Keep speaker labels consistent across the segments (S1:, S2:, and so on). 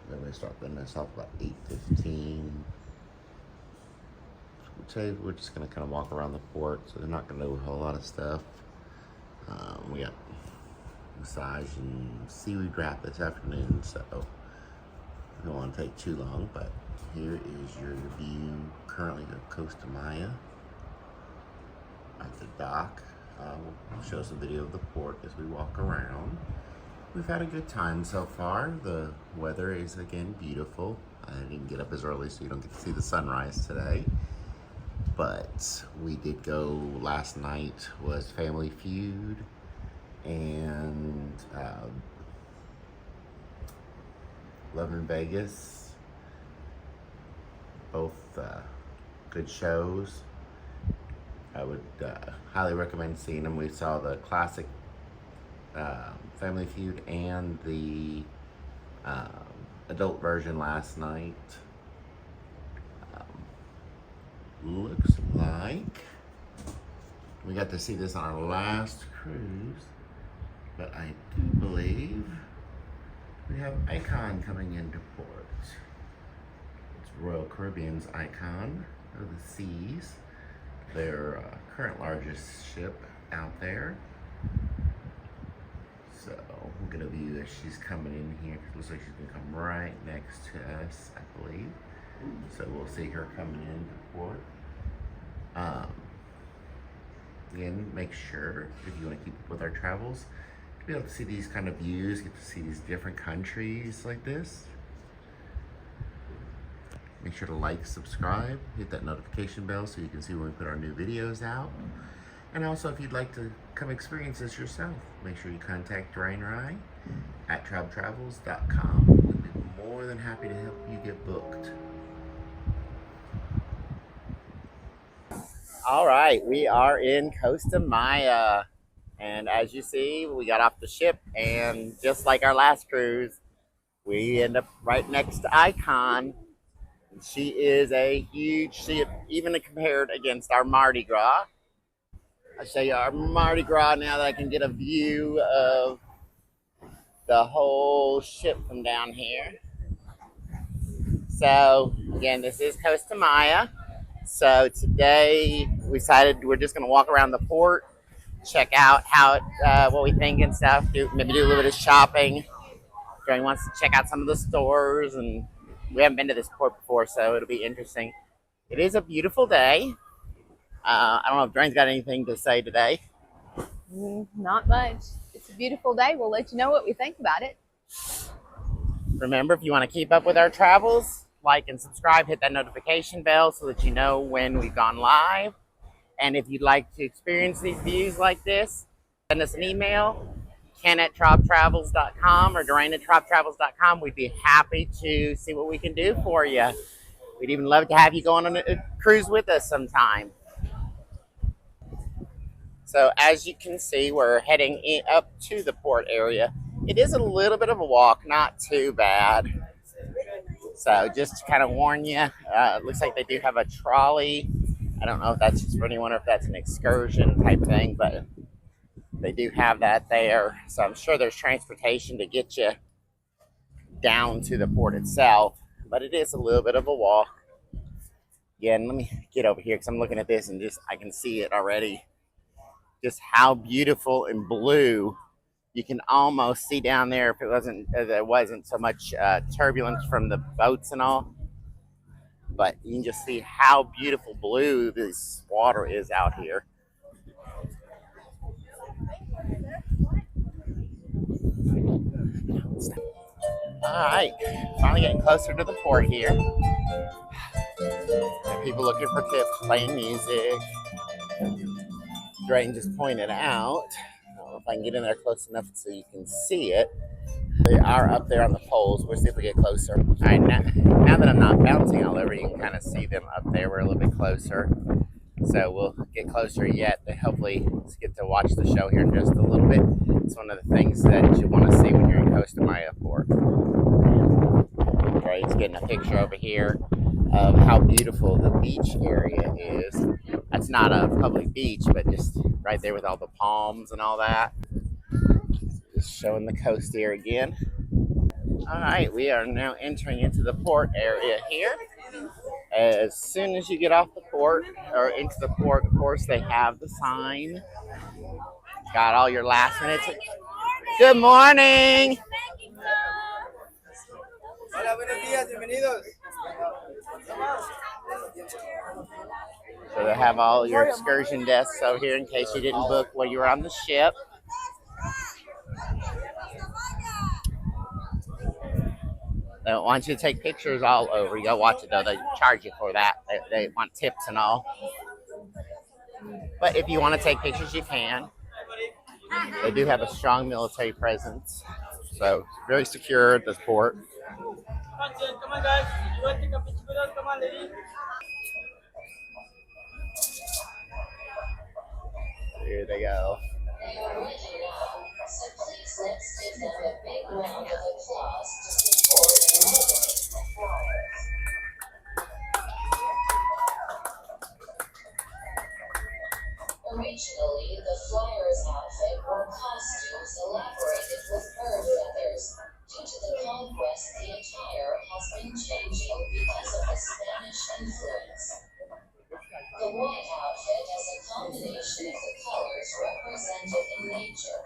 S1: Then we start letting this off about 8:15. Today we're just gonna kind of walk around the port, so they're not gonna do a whole lot of stuff. We got massage and seaweed wrap this afternoon, so we don't want to take too long. But here is your view currently of Costa Maya at the dock. We'll show us a video of the port as we walk around. We've had a good time so far. The weather is again beautiful. I didn't get up as early, so you don't get to see the sunrise today. But we did go last night, was Family Feud and Love in Vegas. Both good shows. I would highly recommend seeing them. We saw the classic Family Feud and the adult version last night. Looks like we got to see this on our last cruise, but I do believe we have Icon coming into port. It's Royal Caribbean's Icon of the Seas, their current largest ship out there. So we'll get a view as she's coming in here. It looks like she's gonna come right next to us, I believe. So we'll see her coming into port. Again, make sure if you want to keep up with our travels, to be able to see these kind of views, get to see these different countries like this. Make sure to like, subscribe, hit that notification bell so you can see when we put our new videos out. And also, if you'd like to come experience this yourself, make sure you contact Aviary at traveltravels.com. We'd be more than happy to help you get booked. All right, we are in Costa Maya, and as you see, we got off the ship, and just like our last cruise, we end up right next to Icon. She is a huge ship, even compared against our Mardi Gras. I'll show you our Mardi Gras now that I can get a view of the whole ship from down here. So again, this is Costa Maya. So today we decided we're just going to walk around the port, check out how what we think and stuff. Maybe do a little bit of shopping. Dwayne wants to check out some of the stores, and we haven't been to this port before, so it'll be interesting. It is a beautiful day. I don't know if Dwayne's got anything to say today.
S2: Not much. It's a beautiful day. We'll let you know what we think about it.
S1: Remember, if you want to keep up with our travels, like and subscribe, hit that notification bell so that you know when we've gone live. And if you'd like to experience these views like this, send us an email, ken@troptravels.com or Dwayne@troptravels.com. We'd be happy to see what we can do for you. We'd even love to have you go on a cruise with us sometime. So as you can see, we're heading up to the port area. It is a little bit of a walk, not too bad. So just to kind of warn you, it looks like they do have a trolley. I don't know if that's just for anyone or if that's an excursion type thing, but they do have that there. So I'm sure there's transportation to get you down to the port itself, but it is a little bit of a walk. Again, let me get over here because I'm looking at this and just I can see it already. Just how beautiful and blue. You can almost see down there if there wasn't so much turbulence from the boats and all. But you can just see how beautiful blue this water is out here. All right, finally getting closer to the port here. And people looking for tips, playing music. Drain just pointed out. I don't know if I can get in there close enough so you can see it. They are up there on the poles. We'll see if we get closer. All right, now that I'm not bouncing all over, you can kind of see them up there. We're a little bit closer. So we'll get closer yet to hopefully get to watch the show here in just a little bit. It's one of the things that you want to see when you're in Costa Maya Port. Right, it's getting a picture over here of how beautiful the beach area is. That's not a public beach, but just right there with all the palms and all that. Just showing the coast here again. All right, we are now entering into the port area here. As soon as you get off the port or into the port, of course, they have the sign. Got all your last minutes. Good morning.
S3: Hola, buenos días, bienvenidos.
S1: So they have all your excursion desks over here in case you didn't book while you were on the ship. They don't want you to take pictures all over. You gotta watch it though. They charge you for that. They want tips and all. But if you want to take pictures, you can. They do have a strong military presence, so it's very secure at this port.
S3: Come on, guys. You want to take a picture with us? Come on, lady.
S1: Here they go.
S4: They are ready now, so please let's give them a big round of applause to support and motivate the flyers. Originally, the flyers' outfit were costumes elaborated with bird feathers. Due to the conquest, the attire has been changing because of the Spanish influence. The white outfit is a combination of the colors represented in nature.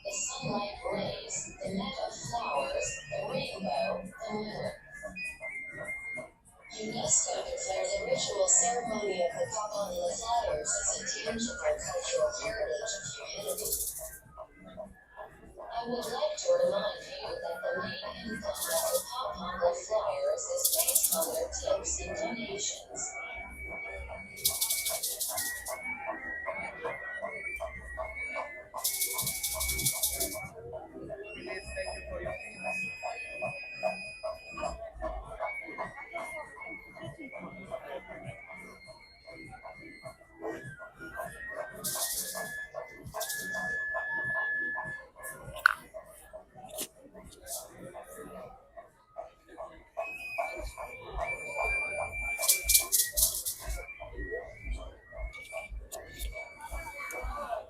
S4: The sunlight rays, the net of flowers, the rainbow, the moon. UNESCO declared the ritual ceremony of the Papa on the Flyers as a tangible cultural heritage of humanity. I would like to remind you that the main income of the Papa on the Flyers is based on their tips and donations.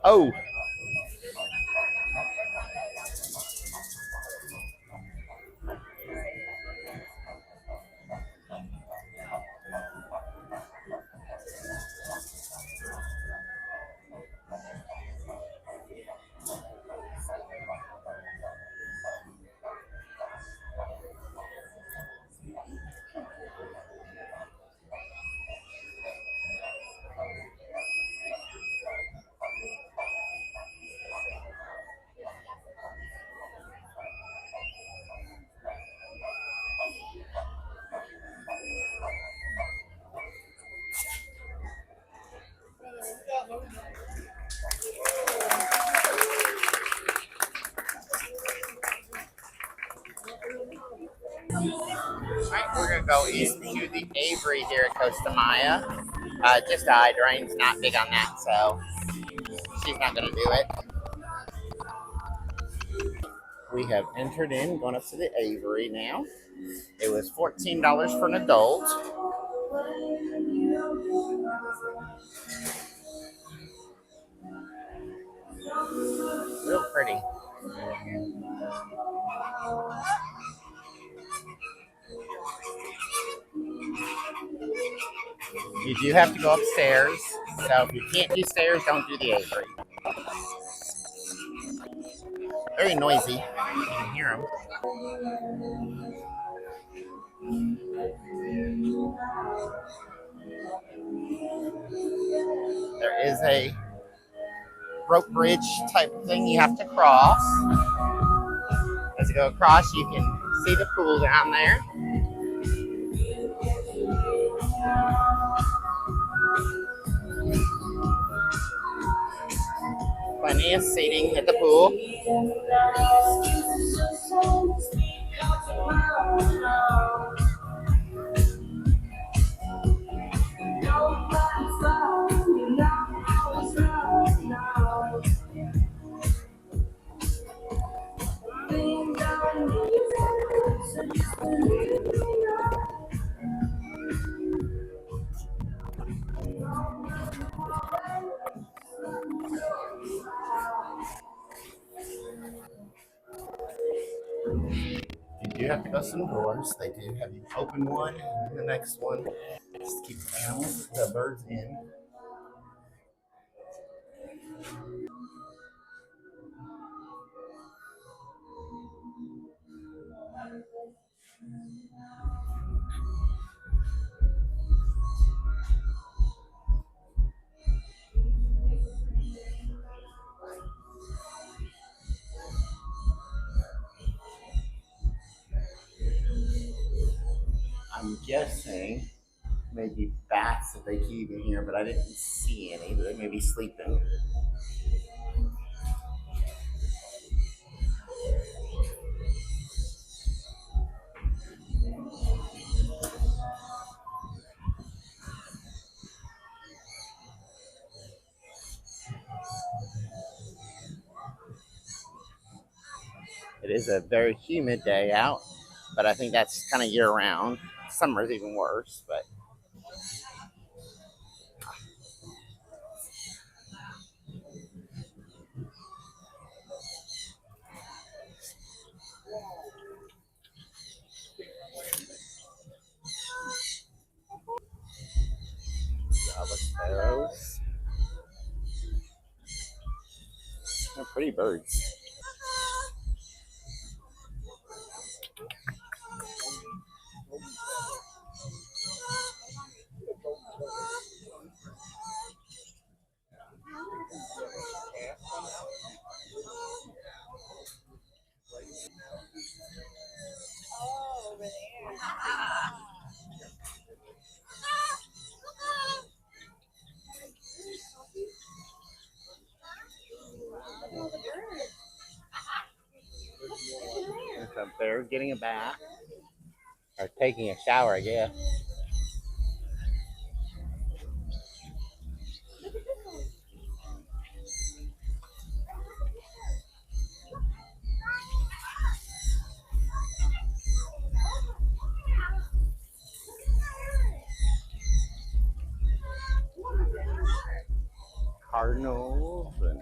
S1: Oh, all right, we're gonna go into the Aviary here at Costa Maya. Just died. Rain's not big on that, so she's not gonna do it. We have entered in, going up to the Aviary now. It was $14 for an adult. Real pretty. You do have to go upstairs, so if you can't do stairs, don't do the Aviary. Very noisy. You can hear them. There is a rope bridge type thing you have to cross. As you go across, you can see the pool down there. Plenty of seating at the pool. do have to go some doors. They do have you open one and the next one. Just keep the animals, the birds in. I'm guessing maybe bats if they keep in here, but I didn't see any. But they may be sleeping. It is a very humid day out, but I think that's kind of year round. Summer is even worse, but Java sparrows. They're pretty birds. There's a bird getting a bath or taking a shower, I guess. Cardinals and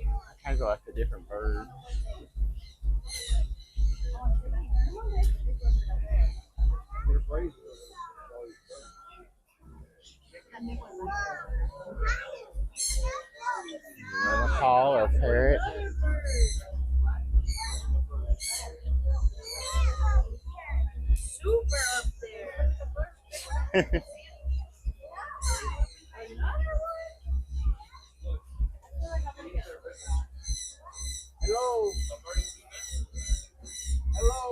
S1: all kinds of lots of different birds. A call or parrot.
S5: Super up there.
S3: Hello. Hello.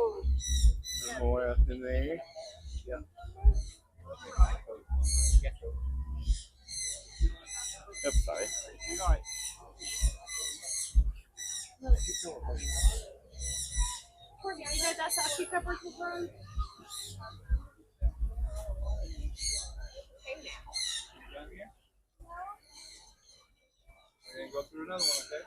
S1: More up in there.
S3: Yeah.
S1: Oops, sorry.
S3: All right.
S5: You know that's how cucumbers will grow?
S3: Down here. We're gonna go through another one, okay?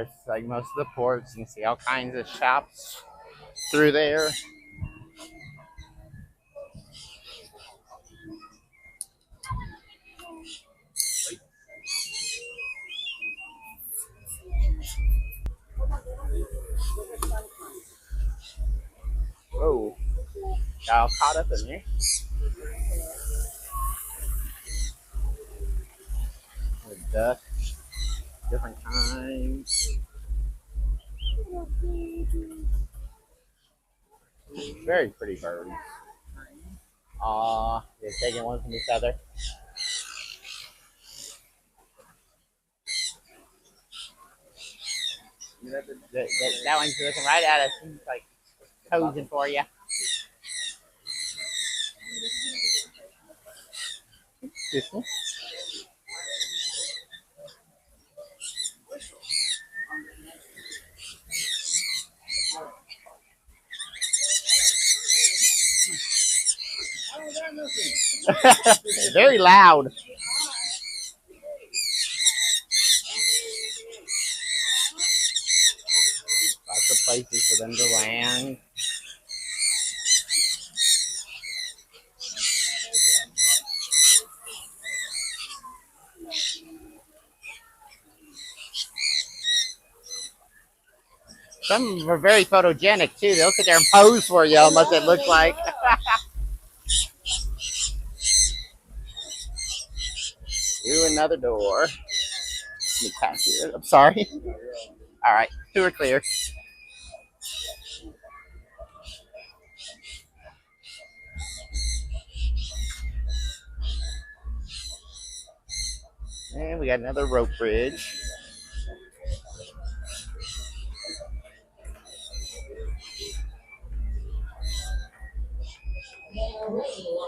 S1: It's like most of the ports. You can see all kinds of shops through there. Whoa. Got all caught up in there. With ducks, different kinds. Very pretty birds. Aw, they're taking one from each other. That one's looking right at us. He's like posing for you. Very loud. Lots of places for them to land. Some of them are very photogenic too. They'll sit there and pose for you almost, it looks like. Through another door. Let me pass here. I'm sorry. All right, two are clear. And we got another rope bridge.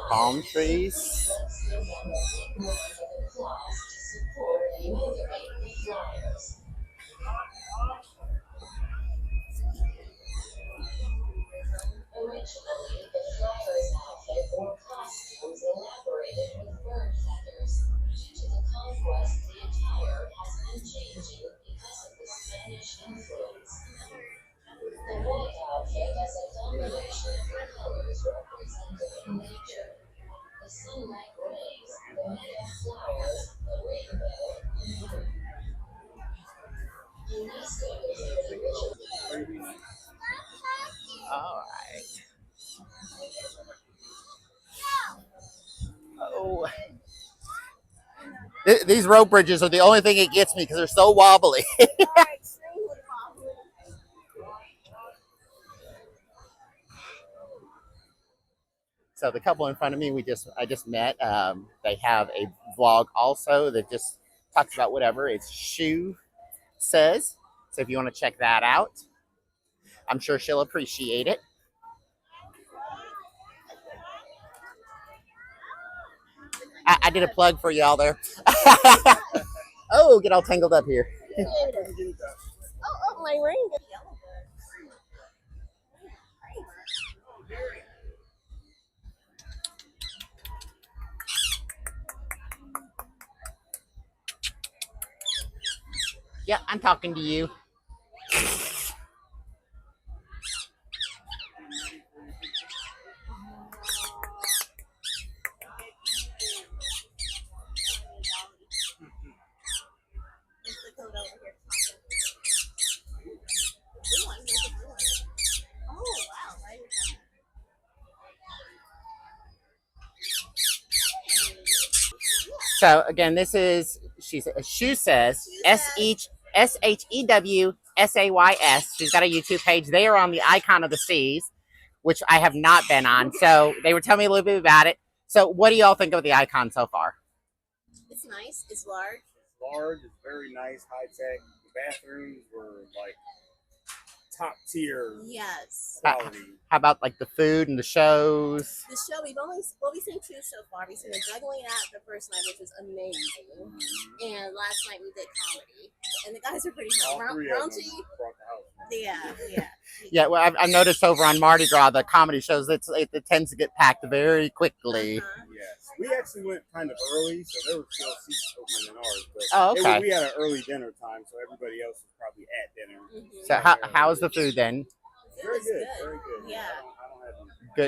S1: Palm trees.
S4: Originally, the flyer's outfit wore costumes elaborated with bird feathers. Due to the conquest, the attire has been changing because of the Spanish influence. The white outfit has a combination of the colors represented in nature. The sunlight rays, the meadow flowers, the rainbow, and more. UNESCO declared original.
S1: All right. Oh. These rope bridges are the only thing that gets me because they're so wobbly. So the couple in front of me, I just met. They have a vlog also that just talks about whatever its shoe says. So if you want to check that out, I'm sure she'll appreciate it. I did a plug for y'all there. Oh, get all tangled up here.
S5: My ring.
S1: Yeah, I'm talking to you. So again, this is a shoe says SHEWSAYS. She's got a YouTube page. They are on the Icon of the Seas, which I have not been on. So they were telling me a little bit about it. So what do y'all think of the Icon so far?
S5: It's nice. It's large.
S6: It's large. It's very nice, high tech. The bathrooms were like top tier
S5: Yes.
S6: quality.
S1: How about like the food and the shows?
S5: The show we've seen two so far. We've seen the juggling act the first night, which was amazing, and last night we did comedy, and the guys are pretty
S6: All
S5: fun.
S6: three of them
S5: Raunchy.
S6: brought the house.
S5: Yeah.
S1: Yeah, well, I've noticed over on Mardi Gras, the comedy shows, it tends to get packed very quickly.
S6: Yes, we actually went kind of early, so there were still seats open in ours. But
S1: Oh, okay.
S6: we had an early dinner time, so everybody else was probably at dinner.
S1: So how's the food then?
S6: Very good, very good.
S5: Yeah.
S6: I don't have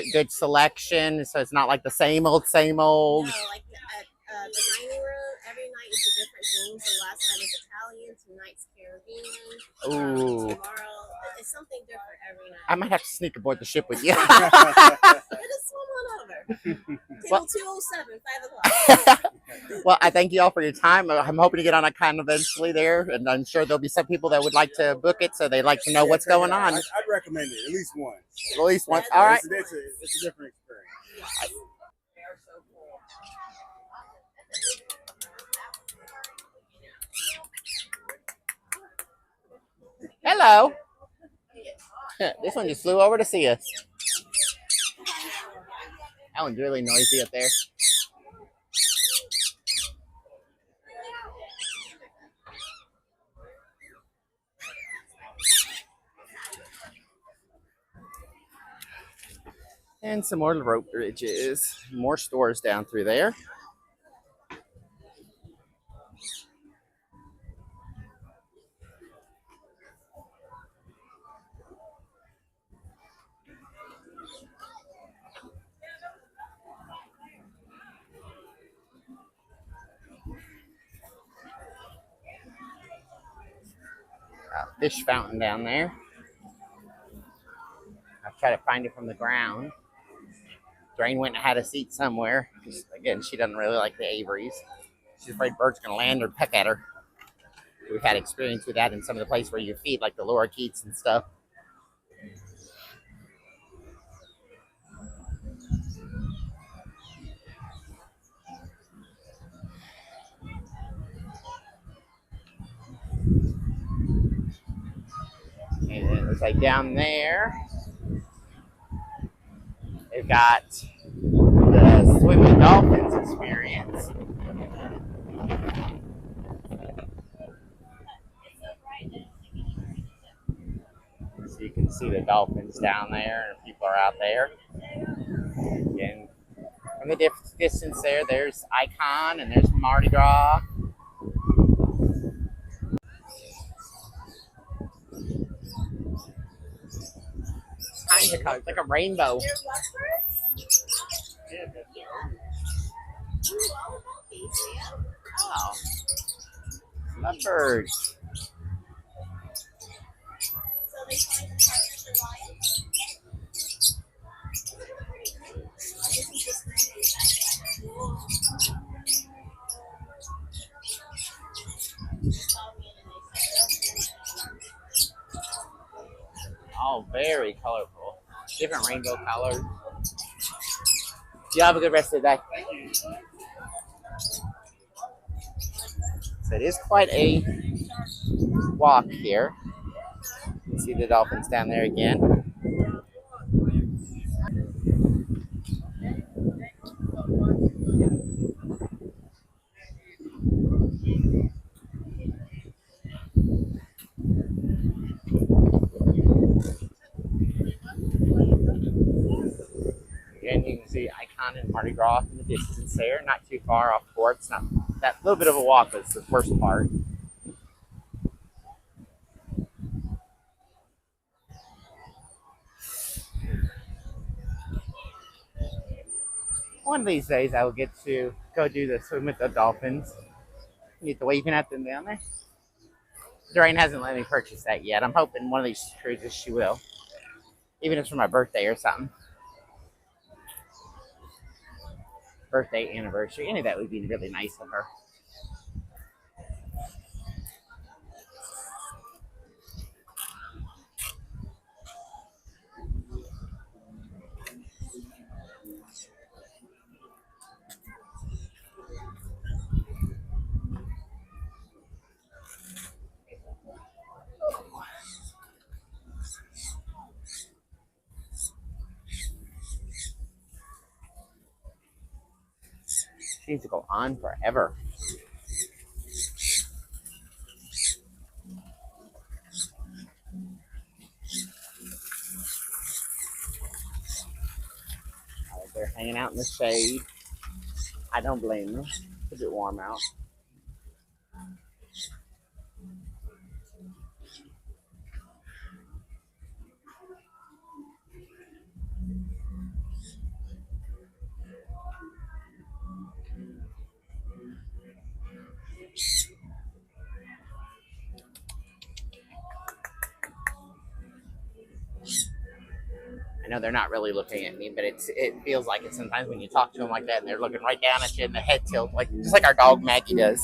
S6: any.
S1: Good selection. So it's not like the same old, same old.
S5: No, like at the dining room, every night is a different theme. So last night was Italian, tonight's Caribbean.
S1: Ooh.
S5: Tomorrow, it's something different every night.
S1: I might have to sneak aboard the ship with you.
S5: Let us swim on over. Table 207, 5 o'clock.
S1: Well, I thank you all for your time. I'm hoping to get on a con eventually there, and I'm sure there'll be some people that would like to book it, so they'd like to know what's going on.
S6: I'd recommend it at least once.
S1: At least once. All right.
S6: It's a different experience.
S1: Hello. This one just flew over to see us. That one's really noisy up there. And some more rope bridges. More stores down through there. Fish fountain down there. try to find it from the ground. Drain went and had a seat somewhere. Again, she doesn't really like the aviaries. She's afraid birds are going to land or peck at her. We've had experience with that in some of the places where you feed, like the lorikeets and stuff. And it looks like down there, they've got the swim with dolphins experience. So you can see the dolphins down there, and people are out there. And from the distance there, there's Icon and there's Mardi Gras. Kinds of colors, like a rainbow. Oh, lovebirds. Oh, very colorful. Different rainbow colors. You have a good rest of the day. So it is quite a walk here. You can see the dolphins down there again. Again, you can see Icon and Mardi Gras in the distance there. Not too far off course. It's not that little bit of a walk is the first part. One of these days, I will get to go do the swim with the dolphins. Get to waving at them down there. Doreen hasn't let me purchase that yet. I'm hoping one of these cruises she will, even if it's for my birthday or something. Birthday, anniversary, any of that would be really nice of her. She needs to go on forever. They're hanging out in the shade. I don't blame them. It's a bit warm out. I know they're not really looking at me, but it feels like it sometimes when you talk to them like that and they're looking right down at you and the head tilt, like just like our dog Maggie does.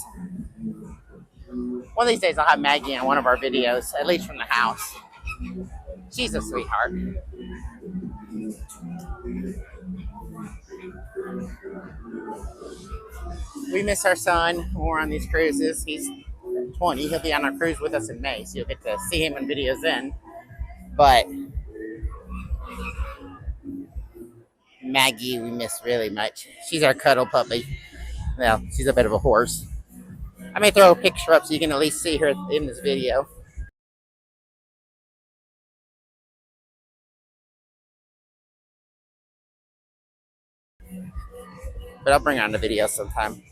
S1: One of these days I'll have Maggie in one of our videos, at least from the house. She's a sweetheart. We miss our son when we're on these cruises. He's 20. He'll be on our cruise with us in May, so you'll get to see him in videos then. But Maggie, we miss really much. She's our cuddle puppy. Well, she's a bit of a horse. I may throw a picture up so you can at least see her in this video. But I'll bring her on the video sometime.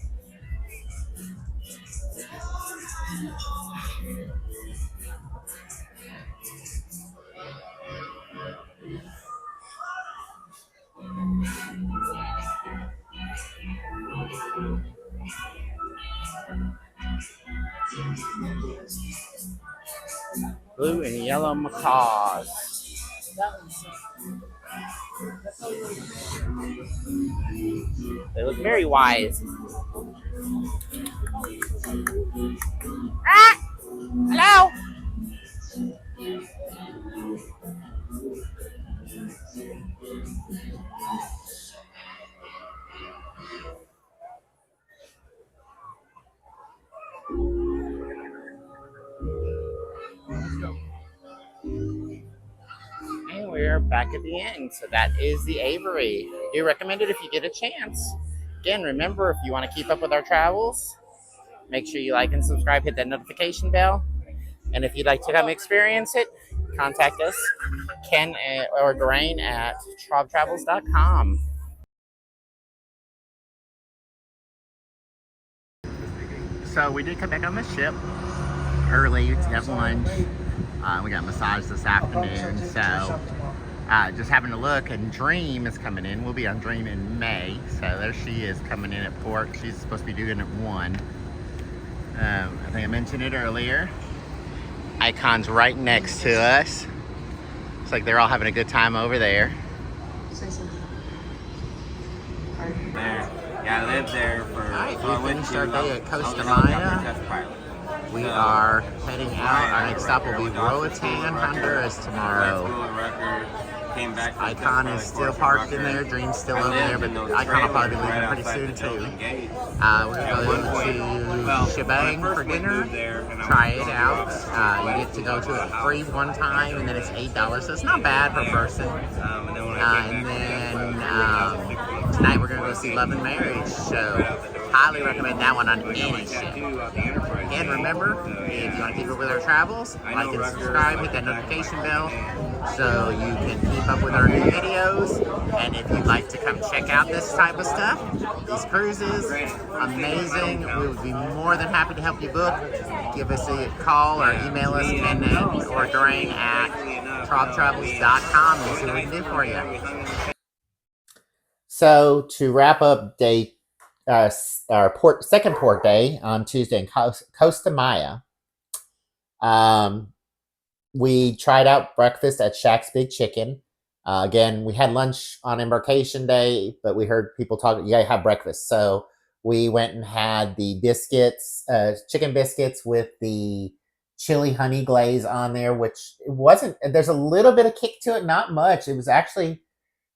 S1: Blue and yellow macaws.
S3: That one's that's how you
S1: They look very wise. Ah! Hello? And we're back at the end. So that is the Aviary. Do recommend it if you get a chance. Again, remember, if you want to keep up with our travels, make sure you like and subscribe, hit that notification bell. And if you'd like to come experience it, contact us, Ken or Dwayne at TrobTravels.com. So we did come back on the ship early to have lunch. We got massage this afternoon. So just having a look, and Dream is coming in. We'll be on Dream in May. So there she is coming in at port. She's supposed to be doing it at 1. I think I mentioned it earlier. Icon's right next to us. Looks like they're all having a good time over there.
S7: Yeah, I lived there for.
S1: Alright,
S7: so I
S1: we
S7: went
S1: finished
S7: to,
S1: our day at
S7: I
S1: Costa
S7: was a helicopter
S1: Maya.
S7: test pilot.
S1: We
S7: So,
S1: are heading out. Our next stop will be
S7: went to Austin,
S1: Roatan,
S7: Rutgers,
S1: Honduras
S7: went
S1: tomorrow.
S7: to school at Rutgers, came back to
S1: Icon
S7: the
S1: is
S7: test
S1: still
S7: pilot
S1: parked in
S7: course at
S1: there.
S7: Rutgers.
S1: Dream's still
S7: I
S1: over there,
S7: lived
S1: but
S7: in those
S1: Icon will probably be
S7: trailers
S1: leaving
S7: right
S1: pretty
S7: outside
S1: soon
S7: the
S1: too.
S7: Golden Gate.
S1: We're going
S7: At
S1: to
S7: one
S1: go
S7: point,
S1: to Shebang
S7: when I
S1: for
S7: first went
S1: dinner.
S7: moved there, and I
S1: Try
S7: was
S1: it
S7: going
S1: out.
S7: through
S1: You get to go to it free one time, and then it's $8, so it's not bad per person.
S7: and then when I came
S1: And
S7: back,
S1: then tonight we're going to go see Love and Marriage. So highly recommend that one on any ship. And remember, if you want to keep up with our travels, like and subscribe, hit that notification bell so you can keep up with our new videos. And if you'd like to come check out this type of stuff, these cruises, amazing. We would be more than happy to help you book. Give us a call or email us, Ken or Dwayne at TrobTravels.com, and see what we can do for you. So to wrap up our second port day on Tuesday in Costa Maya, we tried out breakfast at Shack's Big Chicken. Again, we had lunch on embarkation day, but we heard people talk, you gotta have breakfast. So we went and had the biscuits, chicken biscuits with the chili honey glaze on there, which there's a little bit of kick to it, not much. It was actually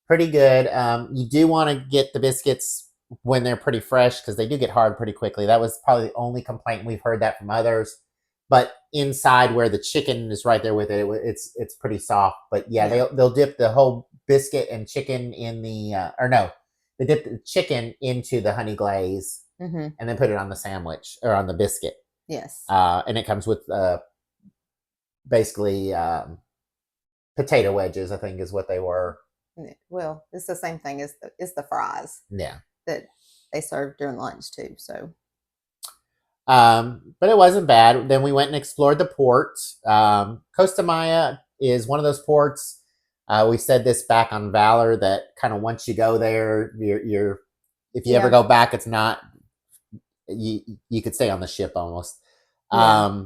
S1: pretty good. You do want to get the biscuits when they're pretty fresh because they do get hard pretty quickly. That was probably the only complaint. We've heard that from others. But inside where the chicken is right there with it, it's pretty soft. But yeah, they'll dip the whole biscuit and chicken in the they dip the chicken into the honey glaze and then put it on the sandwich or on the biscuit.
S2: Yes.
S1: And it comes with basically potato wedges, I think is what they were.
S2: Well, it's the same thing as the fries.
S1: Yeah.
S2: That they served during lunch too. So.
S1: But it wasn't bad. Then we went and explored the port. Costa Maya is one of those ports. We said this back on Valor that kind of once you go there, you're if you ever go back, it's not you could stay on the ship almost. Yeah.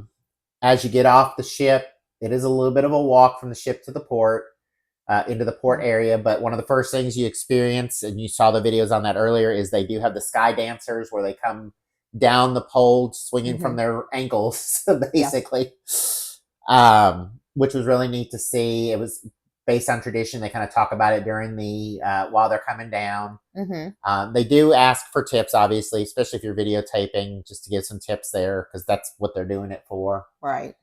S1: As you get off the ship, it is a little bit of a walk from the ship to the port. Into the port area, but one of the first things you experience, and you saw the videos on that earlier, is they do have the sky dancers where they come down the pole swinging from their ankles, basically, which was really neat to see. It was based on tradition. They kind of talk about it during the while they're coming down. They do ask for tips, obviously, especially if you're videotaping, just to give some tips there because that's what they're doing it for.
S2: Right.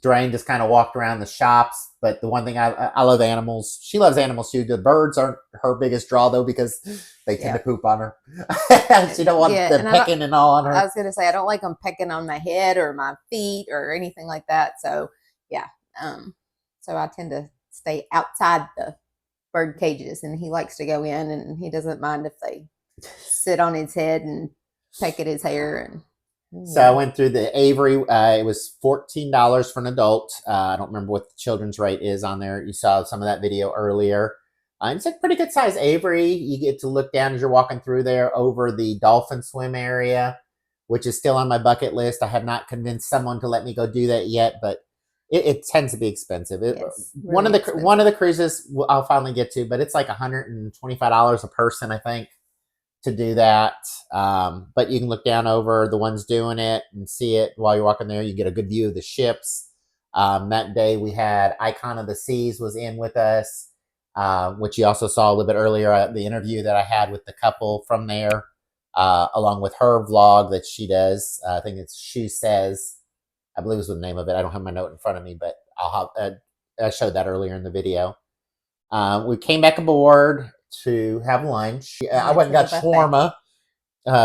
S1: Drain just kind of walked around the shops, but the one thing I love animals. She loves animals too. The birds aren't her biggest draw though because they tend to poop on her. She don't want them pecking and all on her.
S2: I was going to say I don't like them pecking on my head or my feet or anything like that. So yeah, so I tend to stay outside the bird cages, and he likes to go in, and he doesn't mind if they sit on his head and peck at his hair and.
S1: So I went through the Aviary. It was $14 for an adult. I don't remember what the children's rate is on there. You saw some of that video earlier. It's a pretty good size Aviary. You get to look down as you're walking through there over the dolphin swim area, which is still on my bucket list. I have not convinced someone to let me go do that yet, but It tends to be expensive.
S2: Yes,
S1: One of
S2: really
S1: the one of
S2: expensive.
S1: the cruises I'll finally get to, but it's like $125 a person, I think, to do that. But you can look down over the ones doing it and see it while you're walking there. You get a good view of the ships. That day we had Icon of the Seas was in with us, which you also saw a little bit earlier at the interview that I had with the couple from there, along with her vlog that she does. I think it's She Says, I believe is the name of it. I don't have my note in front of me, but I showed that earlier in the video. We came back aboard to have lunch. I went and got shawarma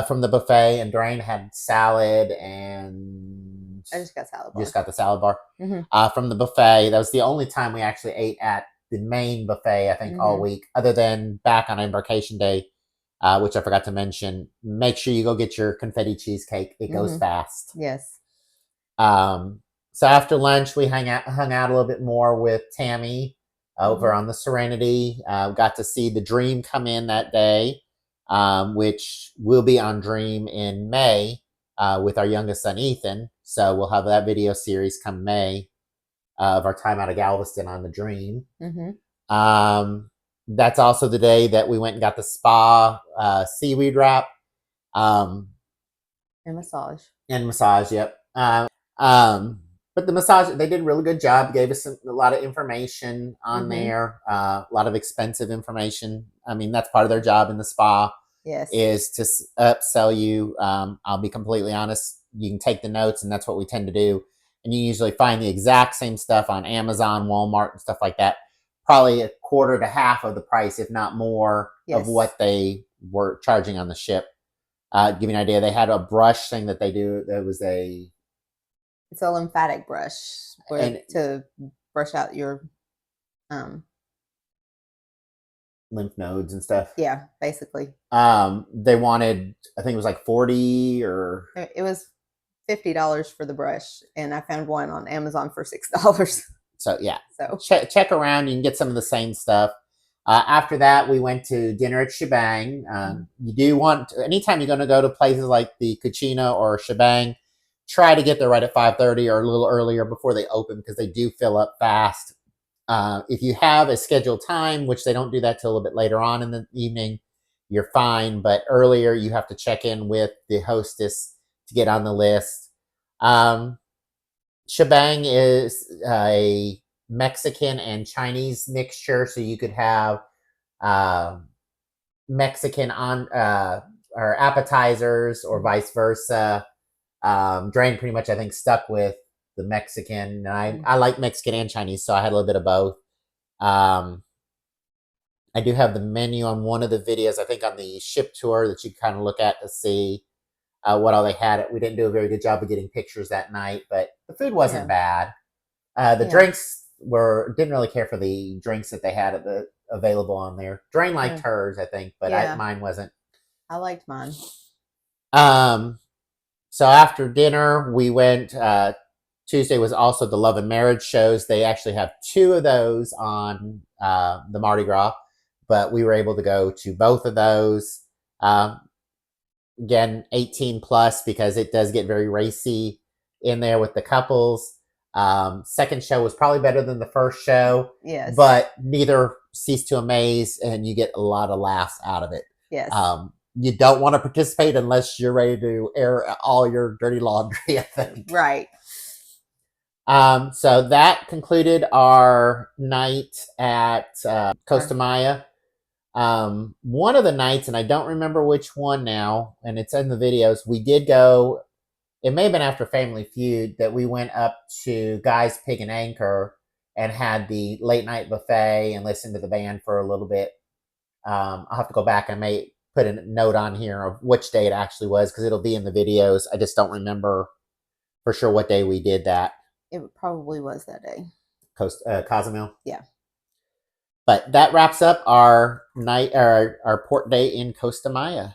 S1: from the buffet, and Drain had salad, and
S2: I just got salad bar.
S1: just got the salad bar
S2: Mm-hmm.
S1: from the buffet. That was the only time we actually ate at the main buffet, I think, all week, other than back on Embarkation Day, which I forgot to mention. Make sure you go get your confetti cheesecake. It goes fast.
S2: Yes.
S1: So after lunch, we hung out a little bit more with Tammy over on the Serenity. Got to see the Dream come in that day, which will be on Dream in May with our youngest son, Ethan. So we'll have that video series come May of our time out of Galveston on the Dream. That's also the day that we went and got the spa seaweed wrap.
S2: And massage.
S1: And massage, yep. But the massage, they did a really good job. Gave us a lot of information on there, a lot of expensive information. I mean, that's part of their job in the spa.
S2: Yes.
S1: Is to upsell you. I'll be completely honest. You can take the notes, and that's what we tend to do. And you usually find the exact same stuff on Amazon, Walmart, and stuff like that. Probably a quarter to half of the price, if not more, of what they were charging on the ship. Give you an idea, they had a brush thing that they do. There was
S2: it's a lymphatic brush to brush out your
S1: lymph nodes and stuff.
S2: Yeah, basically.
S1: They wanted, I think it was like 40 or
S2: it was $50 for the brush, and I found one on Amazon for $6.
S1: So yeah.
S2: So
S1: check around. You can get some of the same stuff. After that, we went to dinner at Shebang. You do want, anytime you're going to go to places like the Cucina or Shebang, try to get there right at 5:30 or a little earlier before they open, because they do fill up fast. If you have a scheduled time, which they don't do that till a little bit later on in the evening, you're fine. But earlier, you have to check in with the hostess to get on the list. Shebang is a Mexican and Chinese mixture, so you could have Mexican on or appetizers or vice versa. Drain pretty much, I think, stuck with the Mexican. I like Mexican and Chinese, so I had a little bit of both. I do have the menu on one of the videos, I think on the ship tour, that you kind of look at to see what all they had. We didn't do a very good job of getting pictures that night, but the food wasn't bad. The drinks didn't really care for the drinks that they had available on there. Drain liked hers, I think, but mine wasn't.
S2: I liked mine.
S1: So after dinner, we went. Tuesday was also the Love and Marriage shows. They actually have 2 of those on the Mardi Gras, but we were able to go to both of those. Again, 18 plus, because it does get very racy in there with the couples. Second show was probably better than the first show.
S2: Yes.
S1: But neither cease to amaze, and you get a lot of laughs out of it.
S2: Yes.
S1: You don't want to participate unless you're ready to air all your dirty laundry, I think.
S2: Right.
S1: So that concluded our night at Costa Maya. One of the nights, and I don't remember which one now, and it's in the videos, we did go, it may have been after Family Feud, that we went up to Guy's Pig and Anchor and had the late night buffet and listened to the band for a little bit. I'll have to go back. I may put a note on here of which day it actually was, because it'll be in the videos. I just don't remember for sure what day we did that.
S2: It probably was that day.
S1: Cozumel?
S2: Yeah.
S1: But that wraps up our night, our port day in Costa Maya.